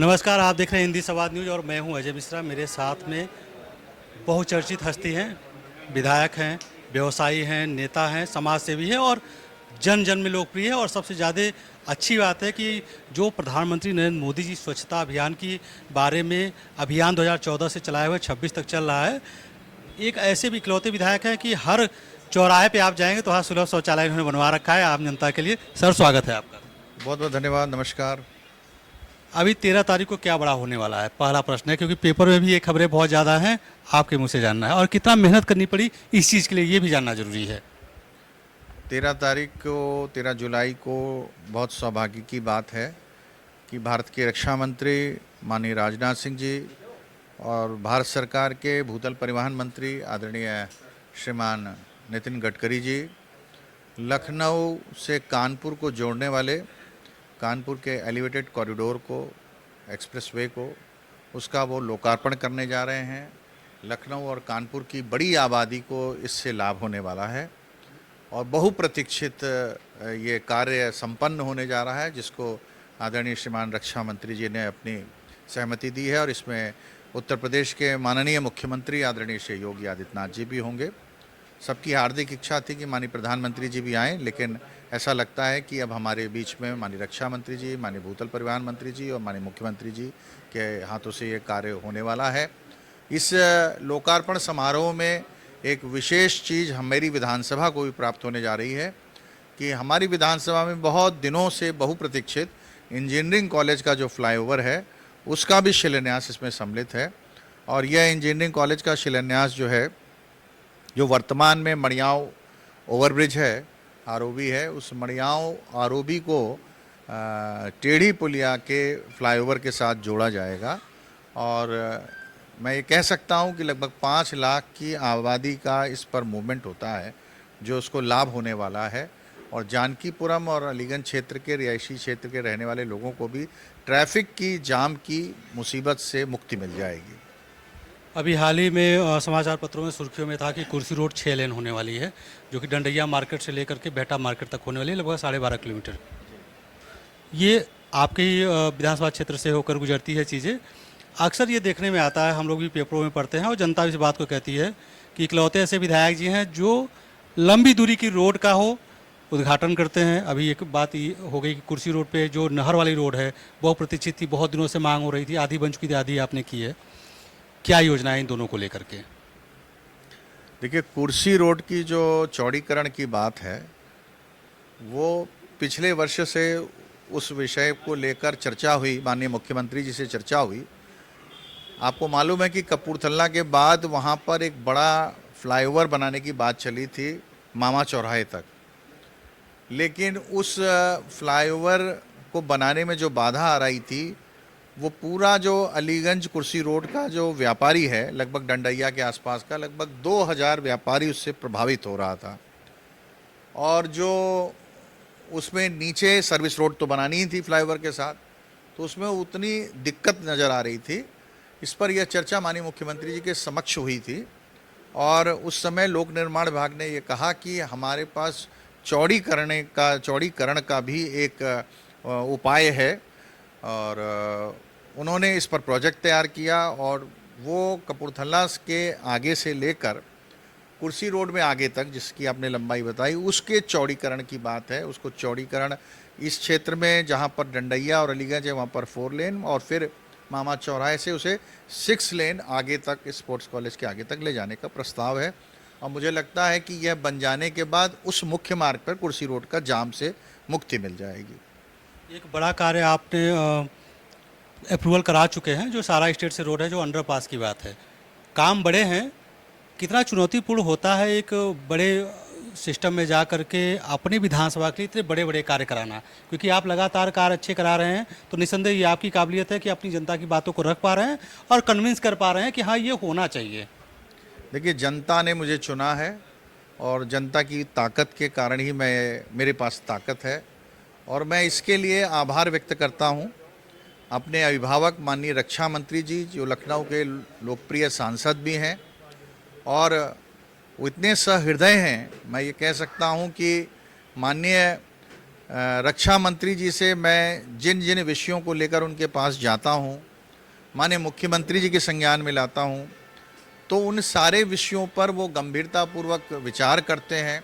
नमस्कार, आप देख रहे हैं हिंदी संवाद न्यूज़ और मैं हूं अजय मिश्रा। मेरे साथ में बहुचर्चित हस्ती हैं, विधायक हैं, व्यवसायी हैं, नेता हैं, समाज सेवी हैं और जन जन में लोकप्रिय है। और सबसे ज़्यादा अच्छी बात है कि जो प्रधानमंत्री नरेंद्र मोदी जी स्वच्छता अभियान की बारे में अभियान 2014 से चलाए हुए 26 तक चल रहा है। एक ऐसे भी इकलौते विधायक हैं कि हर चौराहे पे आप जाएंगे तो हर सुलभ शौचालय उन्होंने बनवा रखा है आम जनता के लिए। सर, स्वागत है आपका। बहुत बहुत धन्यवाद। नमस्कार। अभी 13 तारीख को क्या बड़ा होने वाला है, पहला प्रश्न है, क्योंकि पेपर में भी ये खबरें बहुत ज़्यादा हैं। आपके मुंह से जानना है और कितना मेहनत करनी पड़ी इस चीज़ के लिए, ये भी जानना जरूरी है। 13 जुलाई को बहुत सौभाग्य की बात है कि भारत के रक्षा मंत्री माननीय राजनाथ सिंह जी और भारत सरकार के भूतल परिवहन मंत्री आदरणीय श्रीमान नितिन गडकरी जी लखनऊ से कानपुर को जोड़ने वाले कानपुर के एलिवेटेड कॉरिडोर को, एक्सप्रेसवे को, उसका वो लोकार्पण करने जा रहे हैं। लखनऊ और कानपुर की बड़ी आबादी को इससे लाभ होने वाला है और बहुप्रतीक्षित ये कार्य संपन्न होने जा रहा है, जिसको आदरणीय श्रीमान रक्षा मंत्री जी ने अपनी सहमति दी है। और इसमें उत्तर प्रदेश के माननीय मुख्यमंत्री आदरणीय श्री योगी आदित्यनाथ जी भी होंगे। सबकी हार्दिक इच्छा थी कि माननीय प्रधानमंत्री जी भी आएँ, लेकिन ऐसा लगता है कि अब हमारे बीच में माननीय रक्षा मंत्री जी, माननीय भूतल परिवहन मंत्री जी और माननीय मुख्यमंत्री जी के हाथों से ये कार्य होने वाला है। इस लोकार्पण समारोह में एक विशेष चीज़ मेरी विधानसभा को भी प्राप्त होने जा रही है कि हमारी विधानसभा में बहुत दिनों से बहुप्रतीक्षित इंजीनियरिंग कॉलेज का जो फ्लाईओवर है उसका भी शिलान्यास इसमें सम्मिलित है। और यह इंजीनियरिंग कॉलेज का शिलान्यास जो है, जो वर्तमान में मड़ियाँव ओवरब्रिज है, आरओबी है, उस मड़ियाँव आरओबी को टेढ़ी पुलिया के फ्लाईओवर के साथ जोड़ा जाएगा। और मैं ये कह सकता हूँ कि लगभग 5 लाख की आबादी का इस पर मूवमेंट होता है, जो उसको लाभ होने वाला है। और जानकीपुरम और अलीगंज क्षेत्र के रिहायशी क्षेत्र के रहने वाले लोगों को भी ट्रैफिक की जाम की मुसीबत से मुक्ति मिल जाएगी। अभी हाल ही में समाचार पत्रों में सुर्खियों में था कि कुर्सी रोड 6 लेन होने वाली है, जो कि डंडैया मार्केट से लेकर के बेहटा मार्केट तक होने वाली है, लगभग 12.5 किलोमीटर। ये आपके ही विधानसभा क्षेत्र से होकर गुजरती है चीज़ें। अक्सर ये देखने में आता है, हम लोग भी पेपरों में पढ़ते हैं और जनता भी इस बात को कहती है कि इकलौते ऐसे विधायक जी हैं जो लंबी दूरी की रोड का हो उद्घाटन करते हैं। अभी एक बात ये हो गई कि कुर्सी रोड पे जो नहर वाली रोड है, बहुत प्रतीक्षित थी, बहुत दिनों से मांग हो रही थी, आधी बन चुकी थी, आधी आपने की है। क्या योजना है इन दोनों को लेकर के? देखिए, कुर्सी रोड की जो चौड़ीकरण की बात है, वो पिछले वर्ष से उस विषय को लेकर चर्चा हुई, माननीय मुख्यमंत्री जी से चर्चा हुई। आपको मालूम है कि कपूरथला के बाद वहाँ पर एक बड़ा फ्लाईओवर बनाने की बात चली थी मामा चौराहे तक, लेकिन उस फ्लाईओवर को बनाने में जो बाधा आ रही थी, वो पूरा जो अलीगंज कुर्सी रोड का जो व्यापारी है, लगभग डंडैया के आसपास का लगभग 2000 व्यापारी उससे प्रभावित हो रहा था। और जो उसमें नीचे सर्विस रोड तो बनानी ही थी फ्लाईओवर के साथ, तो उसमें उतनी दिक्कत नज़र आ रही थी। इस पर यह चर्चा माननीय मुख्यमंत्री जी के समक्ष हुई थी और उस समय लोक निर्माण विभाग ने ये कहा कि हमारे पास चौड़ीकरण का भी एक उपाय है। और उन्होंने इस पर प्रोजेक्ट तैयार किया और वो कपूरथला के आगे से लेकर कुर्सी रोड में आगे तक, जिसकी आपने लंबाई बताई, उसके चौड़ीकरण की बात है। उसको चौड़ीकरण इस क्षेत्र में जहाँ पर डंडैया और अलीगंज है वहाँ पर 4 लेन और फिर मामा चौराहे से उसे 6 लेन आगे तक, स्पोर्ट्स कॉलेज के आगे तक ले जाने का प्रस्ताव है। और मुझे लगता है कि यह बन जाने के बाद उस मुख्य मार्ग पर कुर्सी रोड का जाम से मुक्ति मिल जाएगी। एक बड़ा कार्य आपने अप्रूवल करा चुके हैं, जो सारा स्टेट से रोड है, जो अंडरपास की बात है। काम बड़े हैं, कितना चुनौतीपूर्ण होता है एक बड़े सिस्टम में जा करके अपनी विधानसभा के लिए इतने बड़े बड़े कार्य कराना, क्योंकि आप लगातार कार्य अच्छे करा रहे हैं, तो निस्संदेह ये आपकी काबिलियत है कि अपनी जनता की बातों को रख पा रहे हैं और कन्विंस कर पा रहे हैं कि हाँ, ये होना चाहिए। देखिए, जनता ने मुझे चुना है और जनता की ताकत के कारण ही मेरे पास ताकत है और मैं इसके लिए आभार व्यक्त करता हूँ अपने अभिभावक माननीय रक्षा मंत्री जी, जो लखनऊ के लोकप्रिय सांसद भी हैं और वो इतने सहृदय हैं। मैं ये कह सकता हूँ कि माननीय रक्षा मंत्री जी से मैं जिन जिन विषयों को लेकर उनके पास जाता हूँ, माननीय मुख्यमंत्री जी के संज्ञान में लाता हूँ, तो उन सारे विषयों पर वो गंभीरतापूर्वक विचार करते हैं।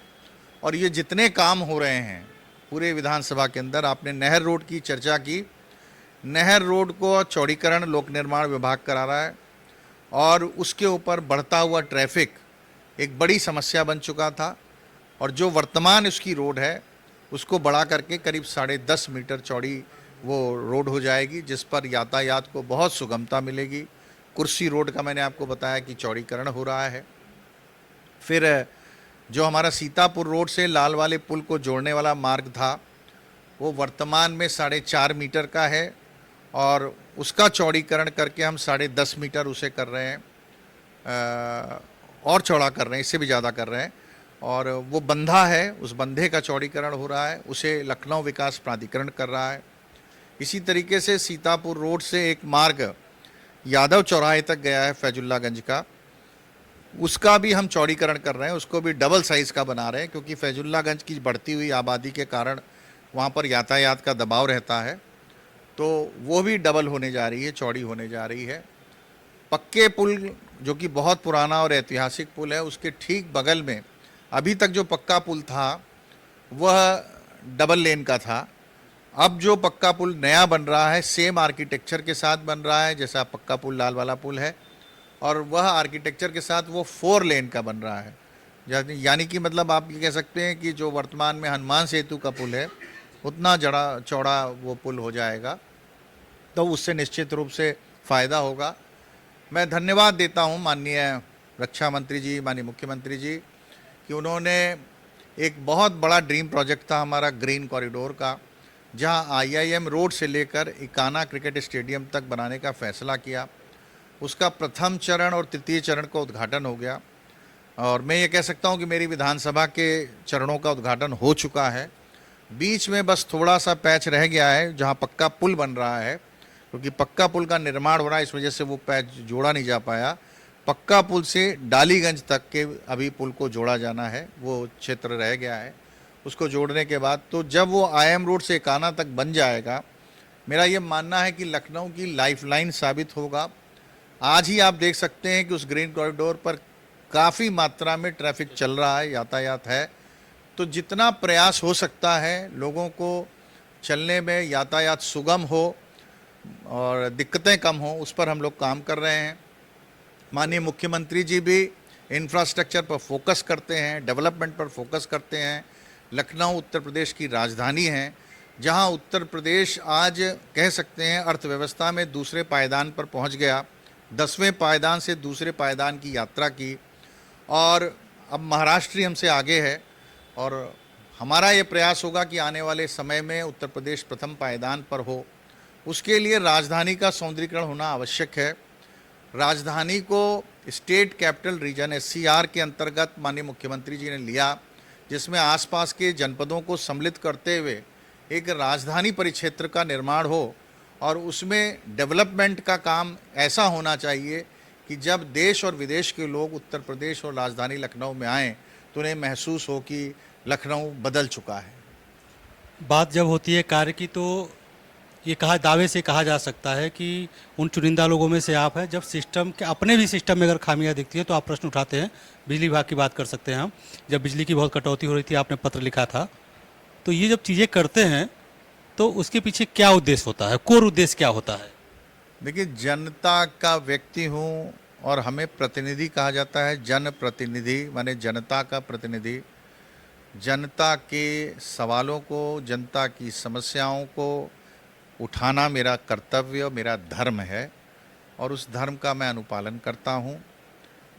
और ये जितने काम हो रहे हैं पूरे विधानसभा के अंदर, आपने नहर रोड की चर्चा की, नहर रोड को चौड़ीकरण लोक निर्माण विभाग करा रहा है और उसके ऊपर बढ़ता हुआ ट्रैफिक एक बड़ी समस्या बन चुका था। और जो वर्तमान उसकी रोड है उसको बढ़ा करके करीब 10.5 मीटर चौड़ी वो रोड हो जाएगी, जिस पर यातायात को बहुत सुगमता मिलेगी। कुर्सी रोड का मैंने आपको बताया कि चौड़ीकरण हो रहा है। फिर जो हमारा सीतापुर रोड से लाल वाले पुल को जोड़ने वाला मार्ग था वो वर्तमान में 4.5 मीटर का है और उसका चौड़ीकरण करके हम 10.5 मीटर उसे कर रहे हैं, और चौड़ा कर रहे हैं, इससे भी ज़्यादा कर रहे हैं। और वो बंधा है, उस बंधे का चौड़ीकरण हो रहा है, उसे लखनऊ विकास प्राधिकरण कर रहा है। इसी तरीके से सीतापुर रोड से एक मार्ग यादव चौराहे तक गया है फैजुल्लागंज का, उसका भी हम चौड़ीकरण कर रहे हैं, उसको भी डबल साइज़ का बना रहे हैं, क्योंकि फैजुल्लागंज की बढ़ती हुई आबादी के कारण वहाँ पर यातायात का दबाव रहता है, तो वो भी डबल होने जा रही है, चौड़ी होने जा रही है। पक्के पुल जो कि बहुत पुराना और ऐतिहासिक पुल है, उसके ठीक बगल में अभी तक जो पक्का पुल था वह डबल लेन का था। अब जो पक्का पुल नया बन रहा है सेम आर्किटेक्चर के साथ बन रहा है जैसा पक्का पुल लाल वाला पुल है, और वह आर्किटेक्चर के साथ वो 4 लेन का बन रहा है। यानी कि मतलब आप ये कह सकते हैं कि जो वर्तमान में हनुमान सेतु का पुल है उतना चौड़ा वो पुल हो जाएगा, तो उससे निश्चित रूप से फ़ायदा होगा। मैं धन्यवाद देता हूँ माननीय रक्षा मंत्री जी, माननीय मुख्यमंत्री जी, कि उन्होंने एक बहुत बड़ा ड्रीम प्रोजेक्ट था हमारा ग्रीन कॉरिडोर का, जहां IIM रोड से लेकर इकाना क्रिकेट स्टेडियम तक बनाने का फैसला किया। उसका प्रथम चरण और तृतीय चरण का उद्घाटन हो गया, और मैं ये कह सकता हूं कि मेरी विधानसभा के चरणों का उद्घाटन हो चुका है। बीच में बस थोड़ा सा पैच रह गया है जहां पक्का पुल बन रहा है, क्योंकि पक्का पुल का निर्माण हो रहा है, इस वजह से वो पैच जोड़ा नहीं जा पाया। पक्का पुल से डालीगंज तक के अभी पुल को जोड़ा जाना है, वो क्षेत्र रह गया है। उसको जोड़ने के बाद तो जब वो IIM रोड से इकाना तक बन जाएगा, मेरा ये मानना है कि लखनऊ की लाइफलाइन साबित होगा। आज ही आप देख सकते हैं कि उस ग्रीन कॉरिडोर पर काफ़ी मात्रा में ट्रैफिक चल रहा है, यातायात है। तो जितना प्रयास हो सकता है लोगों को चलने में यातायात सुगम हो और दिक्कतें कम हो, उस पर हम लोग काम कर रहे हैं। माननीय मुख्यमंत्री जी भी इंफ्रास्ट्रक्चर पर फोकस करते हैं, डेवलपमेंट पर फोकस करते हैं। लखनऊ उत्तर प्रदेश की राजधानी है, जहां उत्तर प्रदेश आज कह सकते हैं अर्थव्यवस्था में दूसरे पायदान पर पहुंच गया, 10वें पायदान से दूसरे पायदान की यात्रा की, और अब महाराष्ट्र ही हमसे आगे है। और हमारा ये प्रयास होगा कि आने वाले समय में उत्तर प्रदेश प्रथम पायदान पर हो। उसके लिए राजधानी का सौंदर्यीकरण होना आवश्यक है। राजधानी को स्टेट कैपिटल रीजन SCR के अंतर्गत माननीय मुख्यमंत्री जी ने लिया, जिसमें आसपास के जनपदों को सम्मिलित करते हुए एक राजधानी परिक्षेत्र का निर्माण हो, और उसमें डेवलपमेंट का काम ऐसा होना चाहिए कि जब देश और विदेश के लोग उत्तर प्रदेश और राजधानी लखनऊ में आएँ तो उन्हें महसूस हो कि लखनऊ बदल चुका है। बात जब होती है कार्य की, तो ये दावे से कहा जा सकता है कि उन चुनिंदा लोगों में से आप हैं। जब सिस्टम के अपने भी सिस्टम में अगर खामियां दिखती है तो आप प्रश्न उठाते हैं। बिजली विभाग की बात कर सकते हैं हम, जब बिजली की बहुत कटौती हो रही थी आपने पत्र लिखा था। तो ये जब चीज़ें करते हैं तो उसके पीछे क्या उद्देश्य होता है, कोर उद्देश्य क्या होता है? देखिए, जनता का व्यक्ति हूँ और हमें प्रतिनिधि कहा जाता है। जनप्रतिनिधि माने जनता का प्रतिनिधि। जनता के सवालों को, जनता की समस्याओं को उठाना मेरा कर्तव्य और मेरा धर्म है, और उस धर्म का मैं अनुपालन करता हूँ।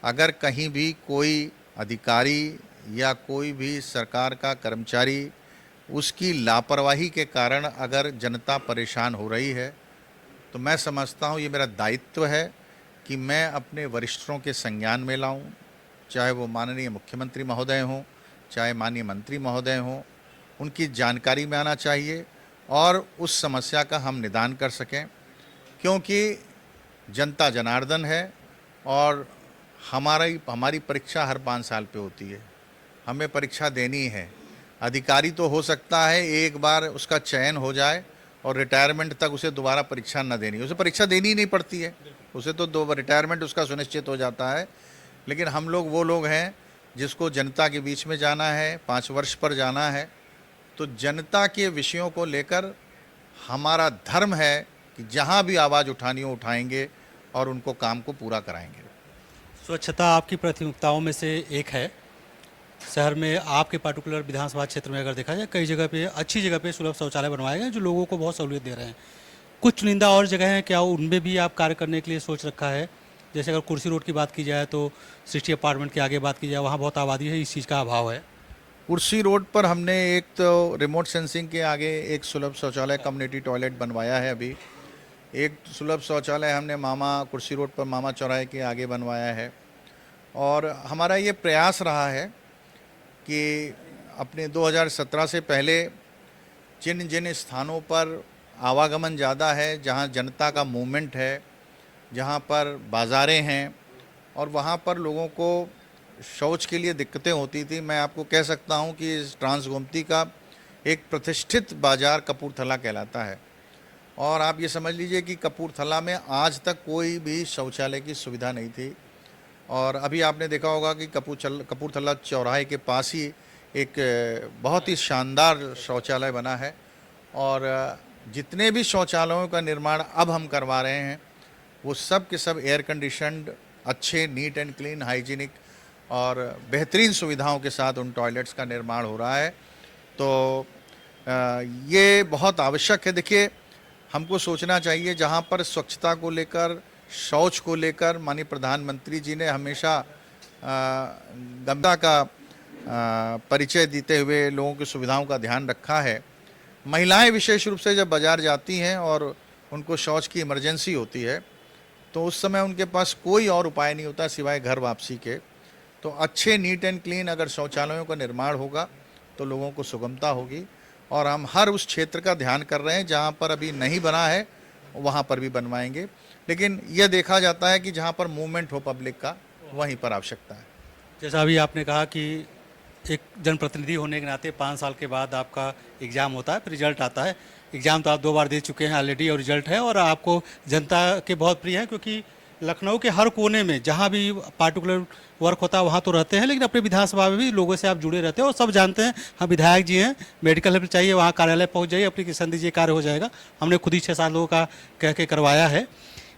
अगर कहीं भी कोई अधिकारी या कोई भी सरकार का कर्मचारी उसकी लापरवाही के कारण अगर जनता परेशान हो रही है, तो मैं समझता हूँ ये मेरा दायित्व है कि मैं अपने वरिष्ठों के संज्ञान में लाऊं, चाहे वो माननीय मुख्यमंत्री महोदय हों, चाहे माननीय मंत्री महोदय हों, उनकी जानकारी में आना चाहिए और उस समस्या का हम निदान कर सकें। क्योंकि जनता जनार्दन है और हमारी परीक्षा हर 5 साल पे होती है, हमें परीक्षा देनी है। अधिकारी तो हो सकता है एक बार उसका चयन हो जाए और रिटायरमेंट तक उसे दोबारा परीक्षा न देनी, उसे परीक्षा देनी ही नहीं पड़ती है, उसे तो दो रिटायरमेंट उसका सुनिश्चित हो जाता है। लेकिन हम लोग वो लोग हैं जिसको जनता के बीच में जाना है, 5 वर्ष पर जाना है, तो जनता के विषयों को लेकर हमारा धर्म है कि जहाँ भी आवाज़ उठानी हो उठाएंगे और उनको काम को पूरा कराएंगे। स्वच्छता आपकी प्राथमिकताओं में से एक है। शहर में आपके पार्टिकुलर विधानसभा क्षेत्र में अगर देखा जाए, कई जगह पे अच्छी जगह पे सुलभ शौचालय बनवाए गए हैं जो लोगों को बहुत सहूलियत दे रहे हैं। कुछ चुनिंदा और जगह हैं, क्या उनमें भी आप कार्य करने के लिए सोच रखा है? जैसे अगर कुर्सी रोड की बात की जाए तो सृष्टि अपार्टमेंट के आगे बात की जाए, वहाँ बहुत आबादी है, इस चीज़ का अभाव है। कुर्सी रोड पर हमने एक तो रिमोट सेंसिंग के आगे एक सुलभ शौचालय कम्युनिटी टॉयलेट बनवाया है। अभी एक सुलभ शौचालय हमने मामा कुर्सी रोड पर मामा चौराहे के आगे बनवाया है। और हमारा ये प्रयास रहा है कि अपने 2017 से पहले जिन जिन स्थानों पर आवागमन ज़्यादा है, जहाँ जनता का मूवमेंट है, जहाँ पर बाज़ारें हैं और वहाँ पर लोगों को शौच के लिए दिक्कतें होती थी, मैं आपको कह सकता हूँ कि इस ट्रांस गोमती का एक प्रतिष्ठित बाज़ार कपूरथला कहलाता है। और आप ये समझ लीजिए कि कपूरथला में आज तक कोई भी शौचालय की सुविधा नहीं थी। और अभी आपने देखा होगा कि कपूरथला चौराहे के पास ही एक बहुत ही शानदार शौचालय बना है। और जितने भी शौचालयों का निर्माण अब हम करवा रहे हैं वो सब के सब एयर कंडीशनड, अच्छे, नीट एंड क्लीन, हाइजीनिक और बेहतरीन सुविधाओं के साथ उन टॉयलेट्स का निर्माण हो रहा है। तो ये बहुत आवश्यक है। देखिए, हमको सोचना चाहिए, जहाँ पर स्वच्छता को लेकर, शौच को लेकर माननीय प्रधानमंत्री जी ने हमेशा गंगा का परिचय देते हुए लोगों की सुविधाओं का ध्यान रखा है। महिलाएं विशेष रूप से जब बाज़ार जाती हैं और उनको शौच की इमरजेंसी होती है तो उस समय उनके पास कोई और उपाय नहीं होता सिवाय घर वापसी के। तो अच्छे, नीट एंड क्लीन अगर शौचालयों का निर्माण होगा तो लोगों को सुगमता होगी। और हम हर उस क्षेत्र का ध्यान कर रहे हैं जहाँ पर अभी नहीं बना है वहाँ पर भी बनवाएंगे। लेकिन यह देखा जाता है कि जहाँ पर मूवमेंट हो पब्लिक का, वहीं पर आवश्यकता है। जैसा अभी आपने कहा कि एक जनप्रतिनिधि होने के नाते 5 साल के बाद आपका एग्ज़ाम होता है, फिर रिजल्ट आता है। एग्ज़ाम तो आप 2 बार दे चुके हैं ऑलरेडी और रिजल्ट है, और आपको जनता के बहुत प्रिय है, क्योंकि लखनऊ के हर कोने में जहाँ भी पार्टिकुलर वर्क होता है वहाँ तो रहते हैं, लेकिन अपने विधानसभा में भी लोगों से आप जुड़े रहते हैं और सब जानते हैं हाँ विधायक जी हैं, मेडिकल हेल्प चाहिए वहाँ कार्यालय पहुँच जाइए, एप्लीकेशन दीजिए, कार्य हो जाएगा। हमने खुद ही 6-7 लोगों का कह के करवाया है।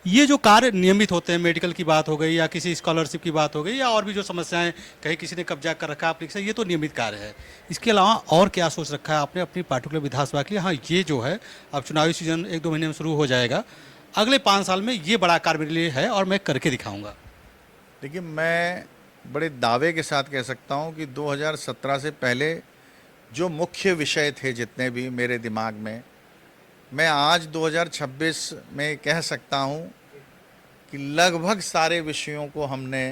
ये जो कार्य नियमित होते हैं, मेडिकल की बात हो गई या किसी स्कॉलरशिप की बात हो गई या और भी जो समस्याएं, कहीं किसी ने कब्जा कर रखा एप्लीकेशन, ये तो नियमित कार्य है। इसके अलावा और क्या सोच रखा है आपने अपनी पार्टिकुलर विधानसभा के लिए? हाँ, ये जो है अब चुनावी सीजन 1-2 महीने में शुरू हो जाएगा, अगले 5 साल में ये बड़ा कार्य मेरे लिए है और मैं करके दिखाऊंगा। देखिए, मैं बड़े दावे के साथ कह सकता हूँ कि 2017 से पहले जो मुख्य विषय थे जितने भी मेरे दिमाग में, मैं आज 2026 में कह सकता हूँ कि लगभग सारे विषयों को हमने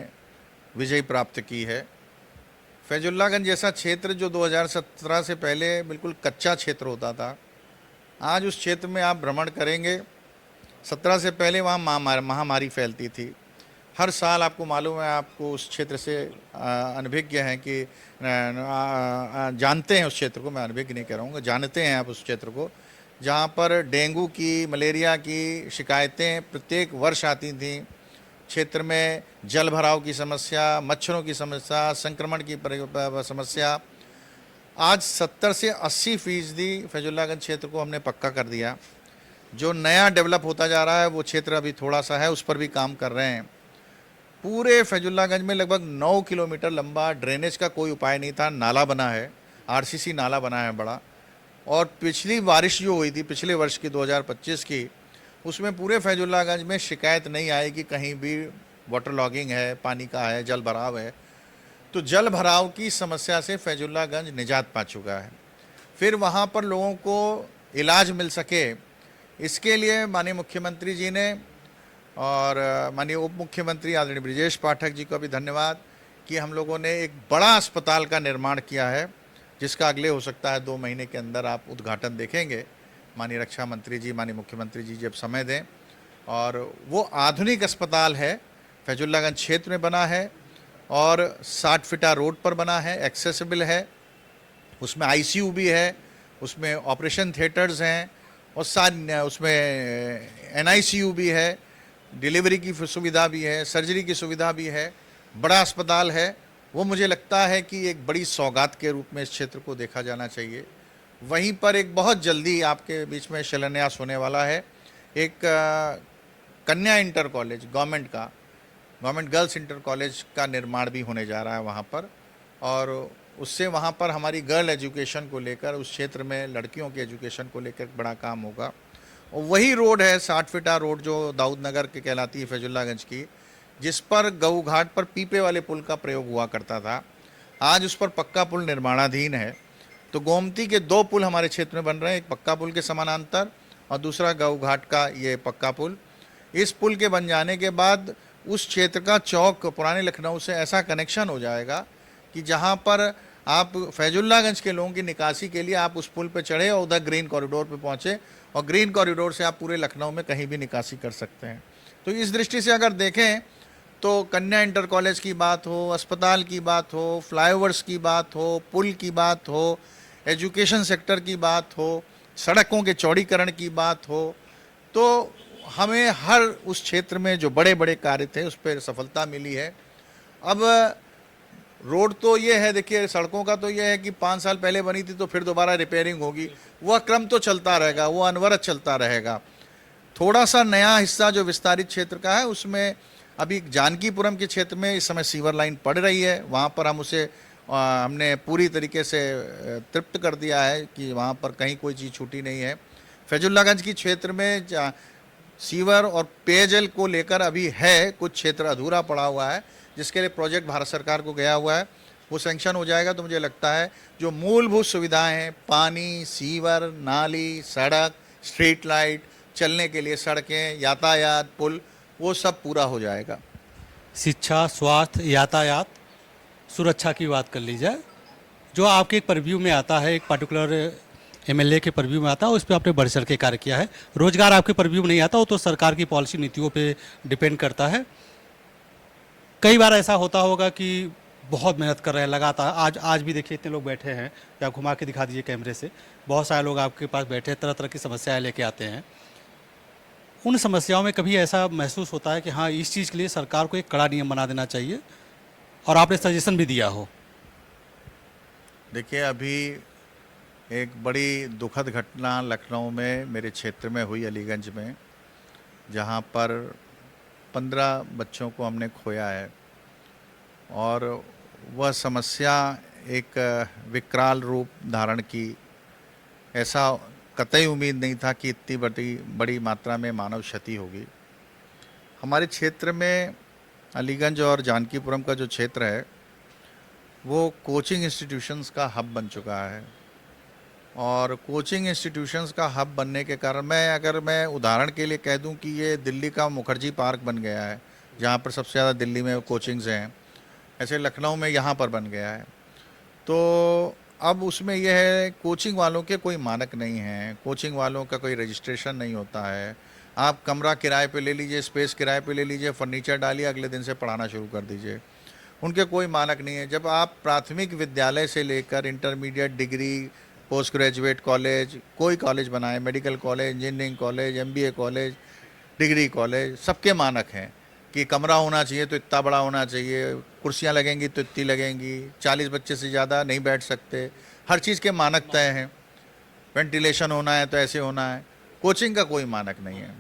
विजय प्राप्त की है। फैजुल्लागंज जैसा क्षेत्र जो 2017 से पहले बिल्कुल कच्चा क्षेत्र होता था, आज उस क्षेत्र में आप भ्रमण करेंगे, 17 से पहले वहाँ महामारी फैलती थी। हर साल आपको मालूम है, आपको उस क्षेत्र से अनभिज्ञ हैं कि जानते हैं उस क्षेत्र को, मैं अनभिज्ञ नहीं कह रहा हूँ, जानते हैं आप उस क्षेत्र को, जहाँ पर डेंगू की, मलेरिया की शिकायतें प्रत्येक वर्ष आती थीं। क्षेत्र में जल भराव की समस्या, मच्छरों की समस्या, संक्रमण की समस्या, आज 70 से 80% फैजुल्लागंज क्षेत्र को हमने पक्का कर दिया। जो नया डेवलप होता जा रहा है वो क्षेत्र अभी थोड़ा सा है, उस पर भी काम कर रहे हैं। पूरे फैजुल्लागंज में लगभग 9 किलोमीटर लंबा ड्रेनेज का कोई उपाय नहीं था, नाला बना है, आरसीसी नाला बना है बड़ा। और पिछली बारिश जो हुई थी पिछले वर्ष की 2025 की, उसमें पूरे फैजुल्लागंज में शिकायत नहीं आई कि कहीं भी वाटर लॉगिंग है, पानी का है, जल भराव है। तो जल भराव की समस्या से फैजुल्लागंज निजात पा चुका है। फिर वहाँ पर लोगों को इलाज मिल सके, इसके लिए माननीय मुख्यमंत्री जी ने और माननीय उप मुख्यमंत्री आदरणीय ब्रिजेश पाठक जी को भी धन्यवाद कि हम लोगों ने एक बड़ा अस्पताल का निर्माण किया है, जिसका अगले हो सकता है 2 महीने के अंदर आप उद्घाटन देखेंगे। माननीय रक्षा मंत्री जी, माननीय मुख्यमंत्री जी जब समय दें, और वो आधुनिक अस्पताल है, फैजुल्लागंज क्षेत्र में बना है और 60 फीटा रोड पर बना है, एक्सेसिबल है। उसमें आईसीयू भी है, उसमें ऑपरेशन थिएटर्स हैं और सारी उसमें एनआईसीयू भी है, डिलीवरी की सुविधा भी है, सर्जरी की सुविधा भी है, बड़ा अस्पताल है। वो मुझे लगता है कि एक बड़ी सौगात के रूप में इस क्षेत्र को देखा जाना चाहिए। वहीं पर एक बहुत जल्दी आपके बीच में शिलान्यास होने वाला है एक कन्या inter college government girls inter college का निर्माण भी होने जा रहा है वहाँ पर, और उससे वहाँ पर हमारी गर्ल एजुकेशन को लेकर, उस क्षेत्र में लड़कियों के एजुकेशन को लेकर बड़ा काम होगा। और वही रोड है 60 फीटा रोड जो दाऊद नगर के कहलाती है फैजुल्लागंज की, जिस पर गऊ घाट पर पीपे वाले पुल का प्रयोग हुआ करता था। आज उस पर पक्का पुल निर्माणाधीन है। तो गोमती के 2 पुल हमारे क्षेत्र में बन रहे हैं, एक पक्का पुल के समानांतर और दूसरा गऊ घाट का ये पक्का पुल। इस पुल के बन जाने के बाद उस क्षेत्र का चौक पुराने लखनऊ से ऐसा कनेक्शन हो जाएगा कि जहाँ पर आप फैजुल्लागंज के लोगों की निकासी के लिए आप उस पुल पर चढ़े और उधर ग्रीन कॉरिडोर पे पहुँचे, और ग्रीन कॉरिडोर से आप पूरे लखनऊ में कहीं भी निकासी कर सकते हैं। तो इस दृष्टि से अगर देखें तो कन्या इंटर कॉलेज की बात हो, अस्पताल की बात हो, फ्लाईओवर्स की बात हो, पुल की बात हो, एजुकेशन सेक्टर की बात हो, सड़कों के चौड़ीकरण की बात हो, तो हमें हर उस क्षेत्र में जो बड़े बड़े कार्य थे उस पर सफलता मिली है। अब रोड तो ये है, देखिए सड़कों का तो ये है कि 5 साल पहले बनी थी तो फिर दोबारा रिपेयरिंग होगी, वह क्रम तो चलता रहेगा, वो अनवरत चलता रहेगा। थोड़ा सा नया हिस्सा जो विस्तारित क्षेत्र का है उसमें अभी जानकीपुरम के क्षेत्र में इस समय सीवर लाइन पड़ रही है, वहाँ पर हम उसे हमने पूरी तरीके से तृप्त कर दिया है कि वहाँ पर कहीं कोई चीज़ छूटी नहीं है। फैजुल्लागंज की क्षेत्र में सीवर और पेयजल को लेकर अभी है कुछ क्षेत्र अधूरा पड़ा हुआ है, जिसके लिए प्रोजेक्ट भारत सरकार को गया हुआ है, वो सैंक्शन हो जाएगा तो मुझे लगता है जो मूलभूत सुविधाएं हैं, पानी, सीवर, नाली, सड़क, स्ट्रीट लाइट, चलने के लिए सड़कें, यातायात, पुल, वो सब पूरा हो जाएगा। शिक्षा, स्वास्थ्य, यातायात, सुरक्षा की बात कर ली जाए, जो आपके एक परव्यू में आता है, एक पर्टिकुलर एमएलए के परव्यू में आता है, उस पर आपने बढ़ चढ़ के कार्य किया है। रोजगार आपके परव्यू में नहीं आता, वो तो सरकार की पॉलिसी नीतियों पे डिपेंड करता है। कई बार ऐसा होता होगा कि बहुत मेहनत कर रहे हैं लगातार, आज भी देखिए इतने लोग बैठे हैं, या घुमा के दिखा दीजिए कैमरे से, बहुत सारे लोग आपके पास बैठे हैं, तरह तरह की समस्याएं लेके आते हैं। उन समस्याओं में कभी ऐसा महसूस होता है कि हाँ, इस चीज़ के लिए सरकार को एक कड़ा नियम बना देना चाहिए, और आपने सजेशन भी दिया हो? देखिए, अभी एक बड़ी दुखद घटना लखनऊ में मेरे क्षेत्र में हुई, अलीगंज में, जहाँ पर 15 बच्चों को हमने खोया है, और वह समस्या एक विकराल रूप धारण की। ऐसा कतई उम्मीद नहीं था कि इतनी बड़ी मात्रा में मानव क्षति होगी। हमारे क्षेत्र में अलीगंज और जानकीपुरम का जो क्षेत्र है वो कोचिंग इंस्टीट्यूशंस का हब बन चुका है, और कोचिंग इंस्टीट्यूशंस का हब बनने के कारण अगर मैं उदाहरण के लिए कह दूं कि ये दिल्ली का मुखर्जी पार्क बन गया है, जहाँ पर सबसे ज़्यादा दिल्ली में कोचिंग्स हैं, ऐसे लखनऊ में यहाँ पर बन गया है। तो अब उसमें यह है, कोचिंग वालों के कोई मानक नहीं हैं, कोचिंग वालों का कोई रजिस्ट्रेशन नहीं होता है। आप कमरा किराए पे ले लीजिए, स्पेस किराए पे ले लीजिए, फर्नीचर डालिए, अगले दिन से पढ़ाना शुरू कर दीजिए, उनके कोई मानक नहीं है। जब आप प्राथमिक विद्यालय से लेकर intermediate, degree, post graduate college, कोई कॉलेज बनाए, medical college, engineering college, MBA college, degree college, सबके मानक हैं कि कमरा होना चाहिए तो इतना बड़ा होना चाहिए, कुर्सियां लगेंगी तो इतनी लगेंगी, 40 बच्चे से ज़्यादा नहीं बैठ सकते, हर चीज़ के मानक तय हैं। वेंटिलेशन होना है तो ऐसे होना है। कोचिंग का कोई मानक नहीं है।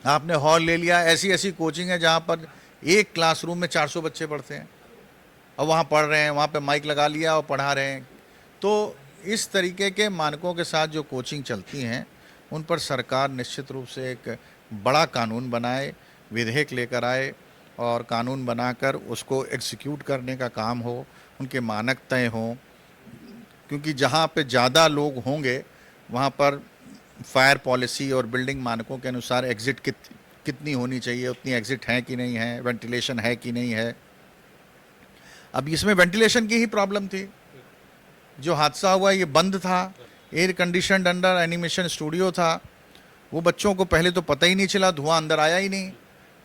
आपने हॉल ले लिया, ऐसी ऐसी कोचिंग है जहाँ पर एक क्लासरूम में 400 बच्चे पढ़ते हैं, और वहाँ पढ़ रहे हैं, वहाँ पे माइक लगा लिया और पढ़ा रहे हैं। तो इस तरीके के मानकों के साथ जो कोचिंग चलती हैं उन पर सरकार निश्चित रूप से एक बड़ा कानून बनाए, विधेयक लेकर आए, और कानून बनाकर उसको एग्जीक्यूट करने का काम हो, उनके मानक तय हों। क्योंकि जहाँ पे ज़्यादा लोग होंगे वहाँ पर फायर पॉलिसी और बिल्डिंग मानकों के अनुसार एग्ज़िट कितनी होनी चाहिए, उतनी एग्ज़िट है कि नहीं है, वेंटिलेशन है कि नहीं है। अब इसमें वेंटिलेशन की ही प्रॉब्लम थी। जो हादसा हुआ ये बंद था, air conditioned under animation studio था। वो बच्चों को पहले तो पता ही नहीं चला, धुआं अंदर आया ही नहीं।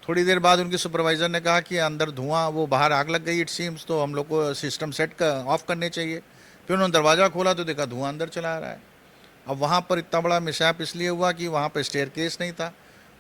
थोड़ी देर बाद उनके सुपरवाइज़र ने कहा कि अंदर धुआं, वो बाहर आग लग गई इट सीम्स, तो हम लोग को सिस्टम सेट ऑफ करने चाहिए। फिर उन्होंने दरवाज़ा खोला तो देखा धुआं अंदर चला आ रहा है। अब वहाँ पर इतना बड़ा मिसहैप इसलिए हुआ कि वहाँ पर स्टेयरकेस नहीं था,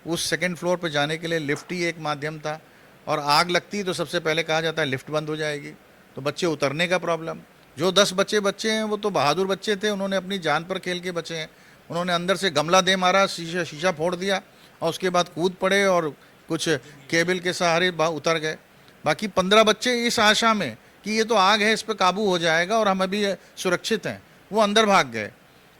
उस सेकंड फ्लोर पर जाने के लिए लिफ्ट ही एक माध्यम था, और आग लगती तो सबसे पहले कहा जाता है लिफ्ट बंद हो जाएगी, तो बच्चे उतरने का प्रॉब्लम। जो 10 बच्चे हैं वो तो बहादुर बच्चे थे, उन्होंने अपनी जान पर खेल के बचे हैं। उन्होंने अंदर से गमला दे मारा, शीशा फोड़ दिया और उसके बाद कूद पड़े और कुछ केबल के सहारे उतर गए। बाकी 15 बच्चे इस आशा में कि ये तो आग है, इस पर काबू हो जाएगा और हम अभी सुरक्षित हैं, वो अंदर भाग गए।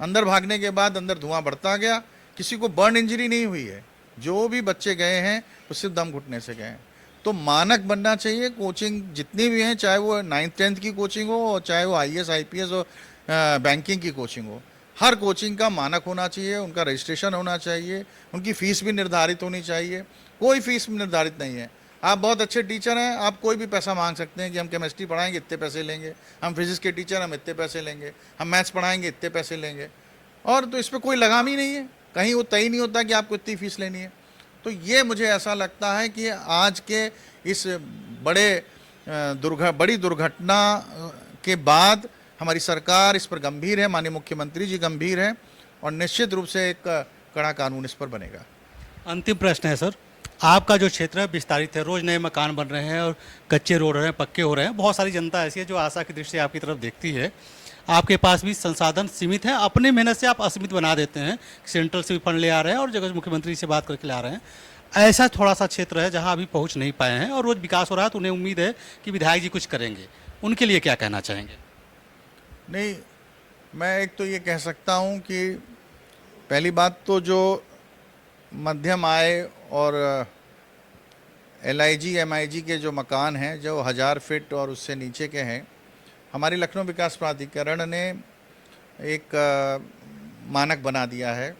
अंदर भागने के बाद अंदर धुआं बढ़ता गया, किसी को बर्न इंजरी नहीं हुई है। जो भी बच्चे गए हैं वो सिर्फ दम घुटने से गए हैं। तो मानक बनना चाहिए, कोचिंग जितनी भी हैं, चाहे वो 9th 10th की कोचिंग हो और चाहे वो IAS IPS हो, बैंकिंग की कोचिंग हो, हर कोचिंग का मानक होना चाहिए, उनका रजिस्ट्रेशन होना चाहिए, उनकी फ़ीस भी निर्धारित होनी चाहिए। कोई फ़ीस निर्धारित नहीं है। आप बहुत अच्छे टीचर हैं, आप कोई भी पैसा मांग सकते हैं कि हम केमिस्ट्री पढ़ाएंगे इतने पैसे लेंगे, हम फिजिक्स के टीचर हम इतने पैसे लेंगे, हम मैथ्स पढ़ाएंगे इतने पैसे लेंगे, और तो इस पर कोई लगाम ही नहीं है, कहीं वो तय नहीं होता कि आपको इतनी फ़ीस लेनी है। तो ये मुझे ऐसा लगता है कि आज के इस बड़ी दुर्घटना के बाद हमारी सरकार इस पर गंभीर है, माननीय मुख्यमंत्री जी गंभीर हैं, और निश्चित रूप से एक कड़ा कानून इस पर बनेगा। अंतिम प्रश्न है सर, आपका जो क्षेत्र है विस्तारित है, रोज़ नए मकान बन रहे हैं और कच्चे रोड हो रहे हैं, पक्के हो रहे हैं, बहुत सारी जनता ऐसी है जो आशा की दृष्टि से आपकी तरफ देखती है। आपके पास भी संसाधन सीमित है, अपने मेहनत से आप असीमित बना देते हैं, सेंट्रल से भी फंड ले आ रहे हैं और जगह मुख्यमंत्री से बात करके ला रहे हैं। ऐसा थोड़ा सा क्षेत्र है जहां अभी पहुंच नहीं पाए हैं और रोज़ विकास हो रहा है, तो उन्हें उम्मीद है कि विधायक जी कुछ करेंगे, उनके लिए क्या कहना चाहेंगे? नहीं, मैं एक तो ये कह सकता हूँ कि पहली बात तो जो मध्यम आय और LIG MIG के जो मकान हैं, जो 1000 फीट और उससे नीचे के हैं, हमारी लखनऊ विकास प्राधिकरण ने एक मानक बना दिया है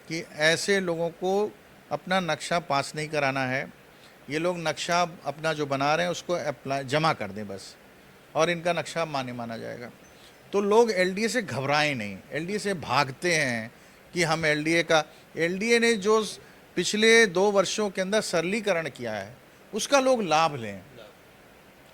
कि ऐसे लोगों को अपना नक्शा पास नहीं कराना है। ये लोग नक्शा अपना जो बना रहे हैं उसको अप्लाई जमा कर दें बस, और इनका नक्शा मान्य माना जाएगा। तो लोग LDA से घबराएं नहीं, LDA से भागते हैं कि हम LDA ने जो पिछले 2 वर्षों के अंदर सरलीकरण किया है उसका लोग लाभ लें।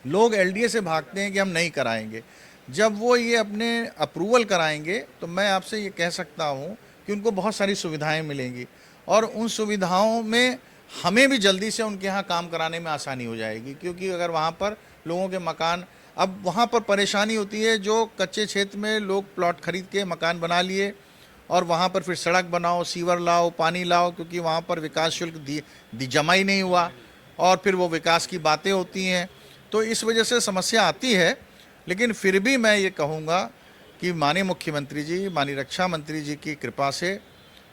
लोग LDA से भागते हैं कि हम नहीं कराएंगे। जब वो ये अपने अप्रूवल कराएंगे तो मैं आपसे ये कह सकता हूँ कि उनको बहुत सारी सुविधाएं मिलेंगी, और उन सुविधाओं में हमें भी जल्दी से उनके यहाँ काम कराने में आसानी हो जाएगी। क्योंकि अगर वहाँ पर लोगों के मकान, अब वहाँ पर परेशानी होती है, जो कच्चे क्षेत्र में लोग प्लॉट खरीद के मकान बना लिए और वहाँ पर फिर सड़क बनाओ, सीवर लाओ, पानी लाओ, क्योंकि वहाँ पर विकास शुल्क जमा ही नहीं हुआ, और फिर वो विकास की बातें होती हैं, तो इस वजह से समस्या आती है। लेकिन फिर भी मैं ये कहूँगा कि माननीय मुख्यमंत्री जी, माननीय रक्षा मंत्री जी की कृपा से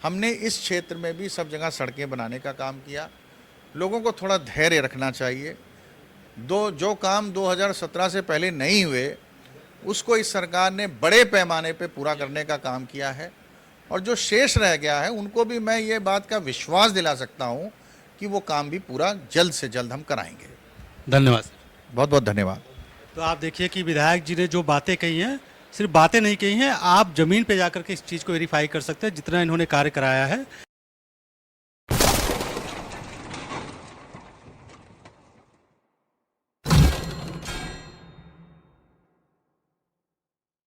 हमने इस क्षेत्र में भी सब जगह सड़कें बनाने का काम किया। लोगों को थोड़ा धैर्य रखना चाहिए। जो काम 2017 से पहले नहीं हुए उसको इस सरकार ने बड़े पैमाने पे पूरा करने का काम किया है, और जो शेष रह गया है उनको भी मैं ये बात का विश्वास दिला सकता हूँ कि वो काम भी पूरा जल्द से जल्द हम कराएंगे। धन्यवाद सर। बहुत बहुत धन्यवाद। तो आप देखिए कि विधायक जी ने जो बातें कही हैं, सिर्फ बातें नहीं कही हैं, आप ज़मीन पे जाकर के इस चीज़ को वेरीफाई कर सकते हैं जितना इन्होंने कार्य कराया है।